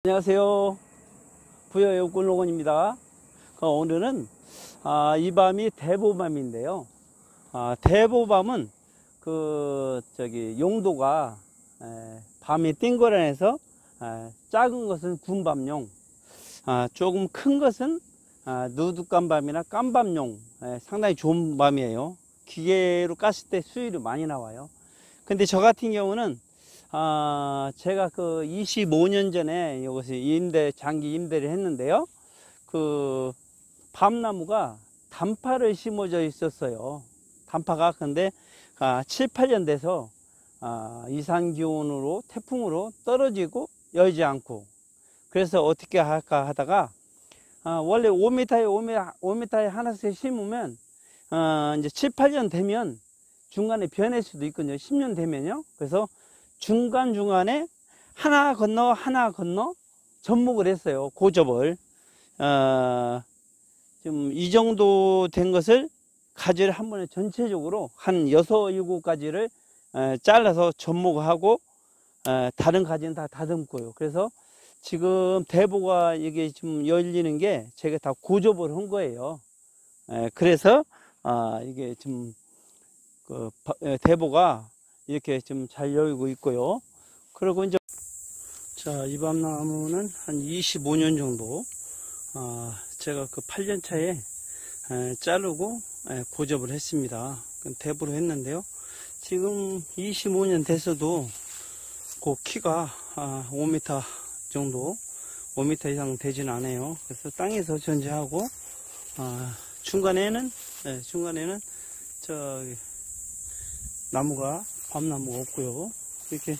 안녕하세요. 부여육골농원입니다. 오늘은 이 밤이 대보밤인데요. 대보밤은 용도가 밤이 띵거란해서 작은 것은 군밤용, 조금 큰 것은 누드깜밤이나 깜밤용, 상당히 좋은 밤이에요. 기계로 깠을 때 수율이 많이 나와요. 근데 저 같은 경우는 제가 25년 전에 이것이 장기 임대를 했는데요. 밤나무가 단파를 심어져 있었어요. 단파가 근데 7, 8년 돼서 이상기온으로 태풍으로 떨어지고 열지 않고, 그래서 어떻게 할까 하다가 원래 5m에 하나씩 심으면 이제 7, 8년 되면 중간에 변할 수도 있거든요. 10년 되면요. 그래서 중간중간에 하나 건너 접목을 했어요. 고접을. 좀 이 정도 된 것을 가지를 한 번에 전체적으로 한 6, 7가지를 잘라서 접목하고 다른 가지는 다 다듬고요. 그래서 지금 대보가 이게 좀 열리는 게 제가 다 고접을 한 거예요. 그래서 이게 좀 대보가 이렇게 좀 잘 열리고 있고요. 그리고 이제 이 밤나무는 한 25년 정도 제가 8년 차에 자르고 고접을 했습니다. 대보로 했는데요. 지금 25년 됐어도 그 키가 5m 정도, 5m 이상 되지는 않아요. 그래서 땅에서 전지하고 중간에는 나무가 밤나무가 없고요. 이렇게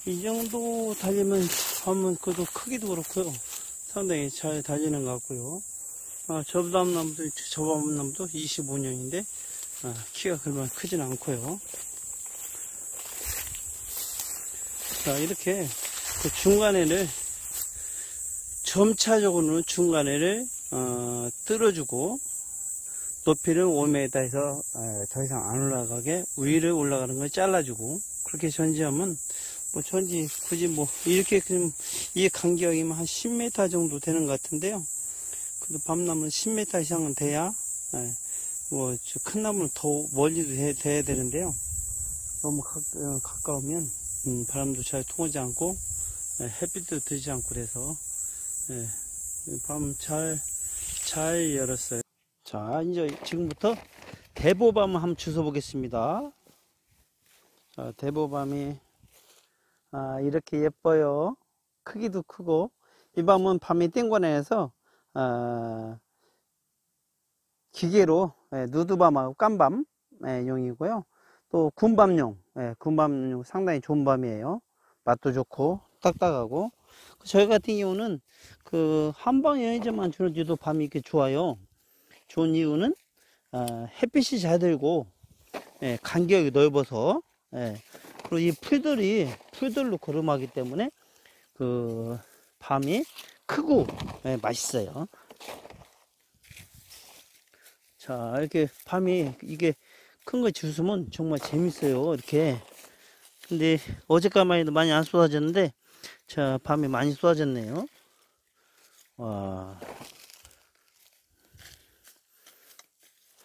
이 정도 달리면 하면 그래도 크기도 그렇고요. 상당히 잘 달리는 것 같고요. 저 밤나무도 25년인데 키가 그렇게 크진 않고요. 이렇게 중간에를 점차적으로는 중간에를 뚫어주고, 높이는 5m에서 더 이상 안 올라가게 위로 올라가는 걸 잘라주고, 그렇게 전지하면 전지 굳이 이렇게 이 간격이면 한 10m 정도 되는 것 같은데요. 근데 밤나무는 10m 이상은 돼야 큰 나무는 더 멀리도 돼야 되는데요. 너무 가까우면 바람도 잘 통하지 않고 햇빛도 들지 않고, 그래서 밤 잘 열었어요. 자, 이제 지금부터 대보밤을 한번 주워 보겠습니다. 대보밤이 이렇게 예뻐요. 크기도 크고. 이 밤은 밤이 땡궈내서 기계로 누드밤하고 깜밤 용이고요. 또 군밤용, 군밤용 상당히 좋은 밤이에요. 맛도 좋고 딱딱하고. 저희 같은 경우는 한방영의제만 주는지도 밤이 이렇게 좋아요. 좋은 이유는 햇빛이 잘 들고 간격이 넓어서, 그리고 이 풀들로 거름하기 때문에 밤이 크고 맛있어요. 자, 이렇게 밤이 이게 큰 거 주우면 정말 재밌어요. 이렇게. 근데 어제까만 해도 많이 안 쏟아졌는데, 자, 밤이 많이 쏟아졌네요. 와.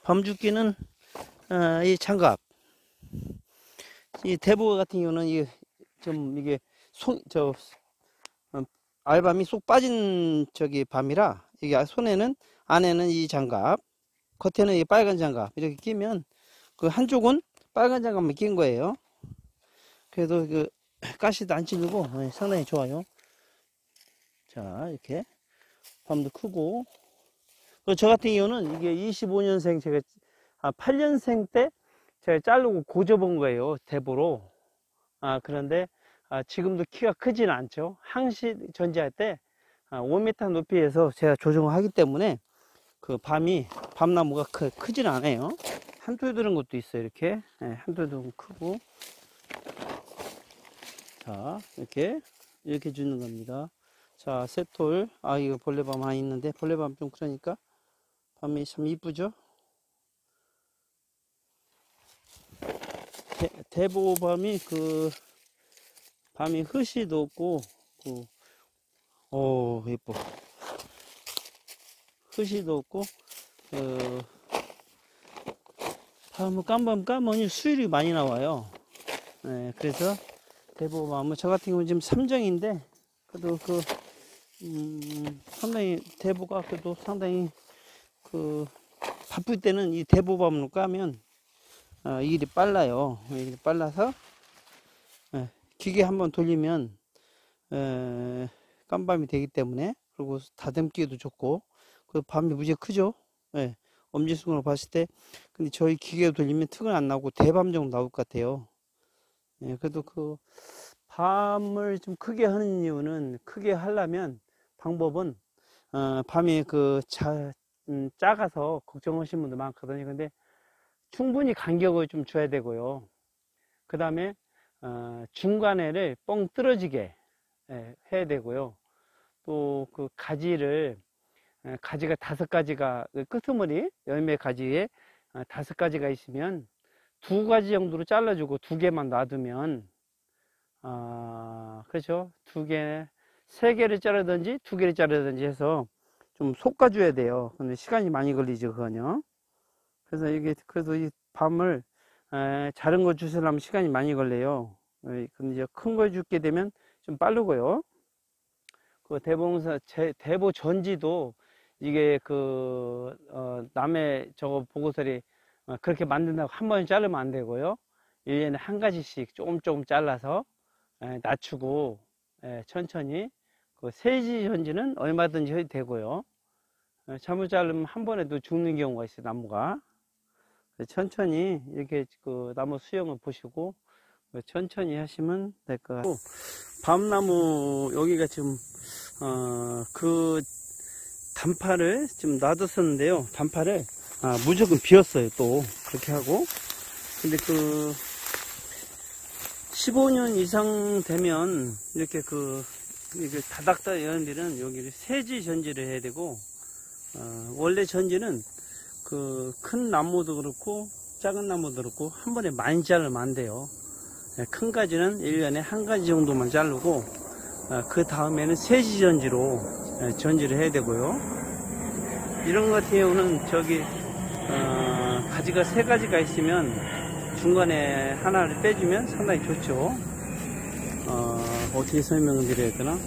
밤죽기는 이 장갑, 이 대보 같은 경우는 이게 알밤이 쏙 빠진 밤이라, 이게 안에는 이 장갑, 겉에는 이 빨간 장갑 이렇게 끼면 한쪽은 빨간 장갑만 낀 거예요. 그래도 가시도 안 찔리고 상당히 좋아요. 자, 이렇게 밤도 크고. 저 같은 경우는 이게 25년생, 제가 8년생 때 제가 자르고 고접은 거예요, 대보로. 그런데 지금도 키가 크지는 않죠. 항시 전지할 때 5m 높이에서 제가 조정을 하기 때문에 밤나무가 크지는 않아요. 한톨 들은 것도 있어요. 이렇게 한톨 들은 크고. 자, 이렇게 주는 겁니다. 자, 셋톨. 이거 벌레밤 하나 있는데, 벌레밤 좀 그러니까 밤이 참 이쁘죠. 대보밤이 밤이 흐시도 없고 오, 예뻐. 흐시도 없고, 다음은 까면 수율이 많이 나와요. 네, 그래서 대보밤은 저 같은 경우는 지금 3정인데, 그래도 상당히 대보가 그래도 상당히 바쁠 때는 이 대보밤으로 까면 일이 빨라요. 일이 빨라서 기계 한번 돌리면 깜밤이 되기 때문에, 그리고 다듬기도 좋고, 그 밤이 무지하게 크죠. 예, 엄지순으로 봤을 때. 근데 저희 기계 돌리면 틈은 안 나고 대밤 정도 나올 것 같아요. 예, 그래도 밤을 좀 크게 하는 이유는, 크게 하려면 방법은 밤이 작아서 걱정하시는 분들 많거든요. 근데 충분히 간격을 좀 줘야 되고요. 그 다음에 중간에를 뻥 뚫어지게 해야 되고요. 또 가지가 5가지가, 끄트머리 열매 가지에 5가지가 있으면 2가지 정도로 잘라주고 2개만 놔두면, 그렇죠. 2개, 3개를 자르든지 2개를 자르든지 해서 좀 솎아줘야 돼요. 근데 시간이 많이 걸리죠, 그거는요. 그래서 그래도 이 밤을 자른 거 주시려면 시간이 많이 걸려요. 근데 이제 큰 걸 줍게 되면 좀 빠르고요. 대보 전지도 이게 남의 저거 보고서리 그렇게 만든다고 한 번에 자르면 안 되고요. 1년에 1가지씩 조금 잘라서 낮추고 천천히, 세지 전지는 얼마든지 해도 되고요. 잘못 자르면 한 번에도 죽는 경우가 있어요, 나무가. 천천히 이렇게 나무 수영을 보시고 천천히 하시면 될 것 같고, 밤나무 여기가 지금 단파를 좀 놔뒀었는데요. 단파를 무조건 비웠어요. 또 그렇게 하고. 근데 15년 이상 되면 이렇게 이게 다닥다 연비는 여기를 세지 전지를 해야 되고, 원래 전지는 큰 나무도 그렇고 작은 나무도 그렇고 한 번에 많이 자르면 안 돼요. 큰 가지는 1년에 1가지 정도만 자르고, 그 다음에는 세지 전지로 전지를 해야 되고요. 이런 것 같은 경우는 가지가 3가지가 있으면 중간에 하나를 빼주면 상당히 좋죠. 어떻게 설명을 드려야 되나?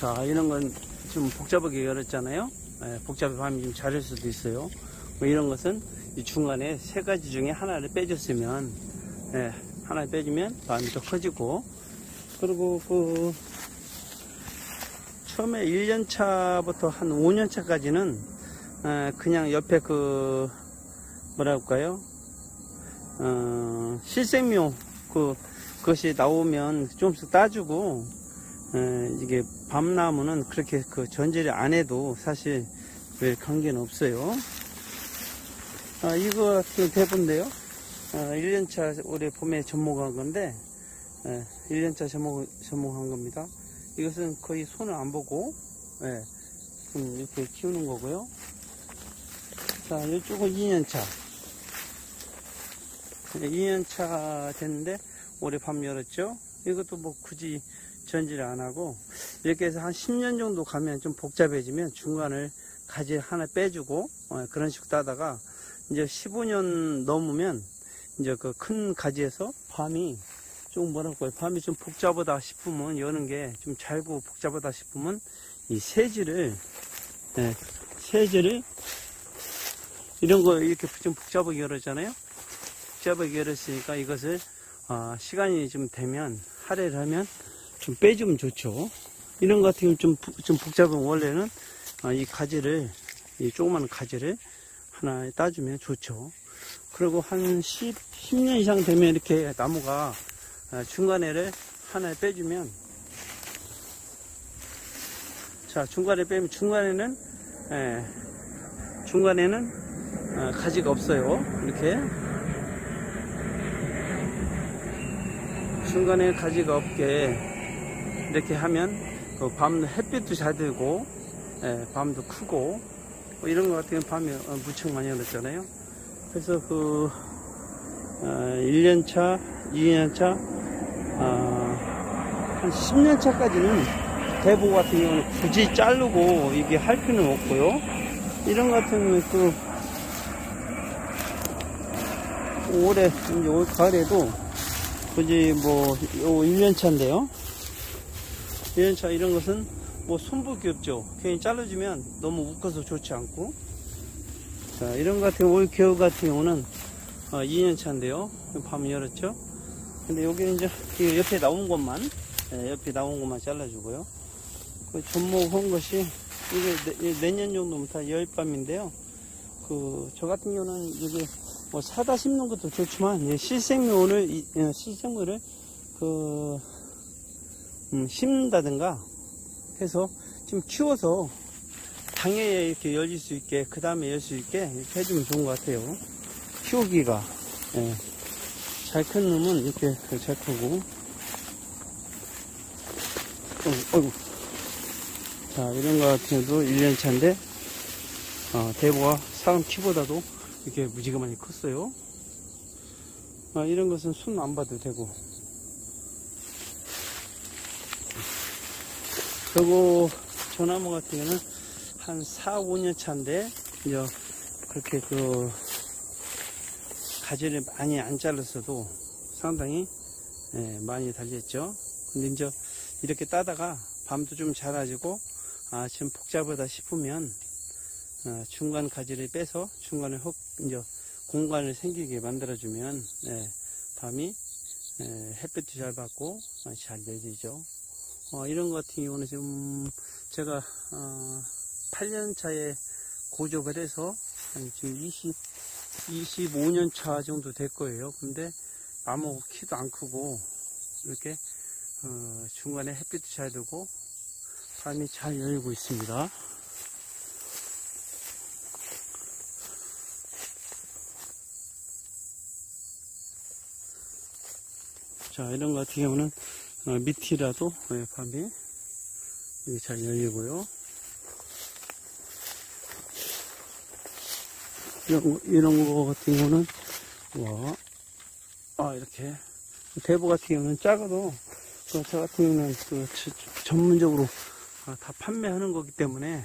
자, 이런 건 좀 복잡하게 열었잖아요. 복잡한 밤이 좀 자를 수도 있어요. 이런 것은 이 중간에 3가지 중에 하나를 빼줬으면, 하나를 빼주면 밤이 더 커지고, 그리고 처음에 1년차부터 한 5년차까지는 그냥 옆에 뭐랄까요, 실생묘 그것이 나오면 조금씩 따주고, 이게 밤나무는 그렇게 전지를 안 해도 사실 별 관계는 없어요. 이거 같은 대본인데요. 1년차 올해 봄에 접목한 건데, 1년차 접목한 겁니다. 이것은 거의 손을 안 보고, 좀 이렇게 키우는 거고요. 자, 이쪽은 2년차. 2년차 됐는데, 올해 밤 열었죠. 이것도 뭐 굳이 전지를 안 하고, 이렇게 해서 한 10년 정도 가면 좀 복잡해지면 중간을 가지 하나 빼주고, 그런 식으로 따다가, 이제 15년 넘으면, 이제 큰 가지에서 밤이 좀 밤이 좀 복잡하다 싶으면, 여는 게 좀 잘고 복잡하다 싶으면, 이 세지를, 이런 거 이렇게 좀 복잡하게 열었잖아요. 복잡하게 열었으니까 이것을, 시간이 좀 되면, 할애를 하면, 좀 빼주면 좋죠. 이런 것 같은 경우는 좀 복잡한, 원래는 이 가지를, 이 조그마한 가지를 하나 따주면 좋죠. 그리고 한 10년 이상 되면 이렇게 나무가 중간에를 하나 빼주면, 자, 중간에 빼면 중간에는 가지가 없어요. 이렇게 중간에 가지가 없게 이렇게 하면 밤 햇빛도 잘 들고 밤도 크고 뭐 이런 것 같은 밤에 무척 많이 열었잖아요. 그래서 1년차, 2년차, 한 10년차까지는 대보 같은 경우는 굳이 자르고 이게 할 필요는 없고요. 이런 같은 올해 이제 올 가을에도 굳이 뭐 1년차인데요. 1년차 이런 것은 뭐 손볼 게 없죠. 괜히 잘라주면 너무 묶어서 좋지 않고. 자, 이런 것 같은 올 겨울 같은 경우는 2년차인데요. 밤 열었죠. 근데 여기 이제 옆에 나온 것만 잘라주고요. 그 접목한 것이 이게 내년 정도면 다 열밤인데요. 저 같은 경우는 이게 뭐 사다 심는 것도 좋지만 실생묘를 심는다든가 해서 좀 키워서 당해에 이렇게 열릴 수 있게, 그 다음에 열 수 있게 이렇게 해주면 좋은 것 같아요. 키우기가. 잘 큰 놈은 이렇게 잘 크고. 어이구. 자, 이런 거 같은 경우도 1년차인데, 대보가 사람 키보다도 이렇게 무지개만이 컸어요. 이런 것은 손 안 봐도 되고. 그리고 저나무 같은 경우는 한 4, 5년 차인데, 이제 그렇게 가지를 많이 안 잘랐어도 상당히 많이 달렸죠. 근데 이제 이렇게 따다가 밤도 좀 자라지고 지금 복잡하다 싶으면 중간 가지를 빼서 중간에 이제 공간을 생기게 만들어주면 밤이 햇빛도 잘 받고 잘 내리죠. 이런 것 같은 경우는 지금 제가 8년 차에 고접을 해서 지금 25년 차 정도 될 거예요. 근데 나무 키도 안 크고 이렇게 중간에 햇빛도 잘 들고 밤이 잘 열리고 있습니다. 자, 이런 것 같은 경우는 밑이라도 밤에 이게 잘 열리고요. 이런 거 같은 경우는 이렇게 대보 같은 경우는 작아도 저 같은 경우는 전문적으로 다 판매하는 거기 때문에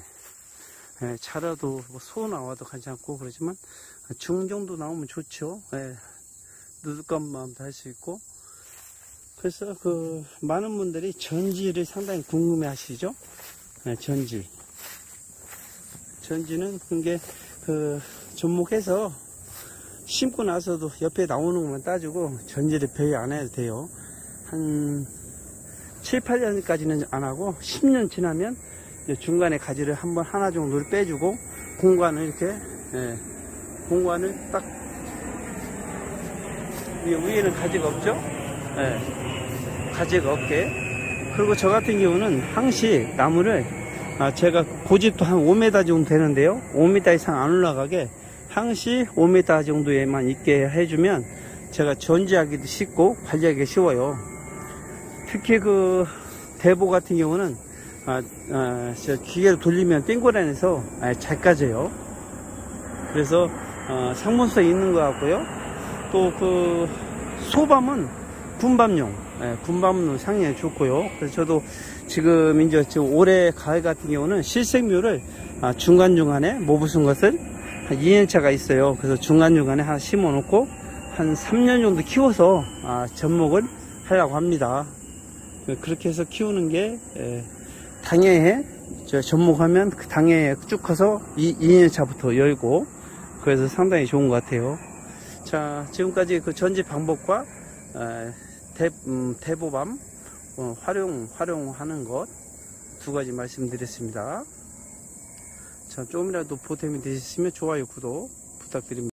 자라도 뭐 소 나와도 괜찮고 그러지만 중 정도 나오면 좋죠. 누드감도 할 수 있고. 그래서 많은 분들이 전지를 상당히 궁금해 하시죠. 전지는 이게 접목해서 심고 나서도 옆에 나오는 것만 따주고 전지를 별로 안 해도 돼요. 한 7, 8년까지는 안 하고 10년 지나면 중간에 가지를 한번 하나 정도를 빼주고 공간을 이렇게 공간을 딱 위에는 가지가 없죠. 가지가 없게. 그리고 저 같은 경우는 항시 나무를 제가 고집도 한 5m 정도 되는데요. 5m 이상 안 올라가게 항시 5m 정도에만 있게 해주면 제가 전지하기도 쉽고 관리하기가 쉬워요. 특히 대보 같은 경우는 기계로 돌리면 땡고란에서 잘 까져요. 그래서 상문성이 있는 것 같고요. 또 소밤은 군밤용 상당히 좋고요. 그래서 저도 지금 올해 가을 같은 경우는 실생묘를 중간중간에 못 부순 것을 한 2년차가 있어요. 그래서 중간중간에 하나 심어 놓고 한 3년 정도 키워서 접목을 하려고 합니다. 그렇게 해서 키우는 게 당해에 접목하면 그 당해에 쭉 커서 2년차부터 열고, 그래서 상당히 좋은 것 같아요. 자, 지금까지 전지 방법과 대보밤 활용하는 것 두 가지 말씀드렸습니다. 자, 조금이라도 보탬이 되셨으면 좋아요, 구독 부탁드립니다.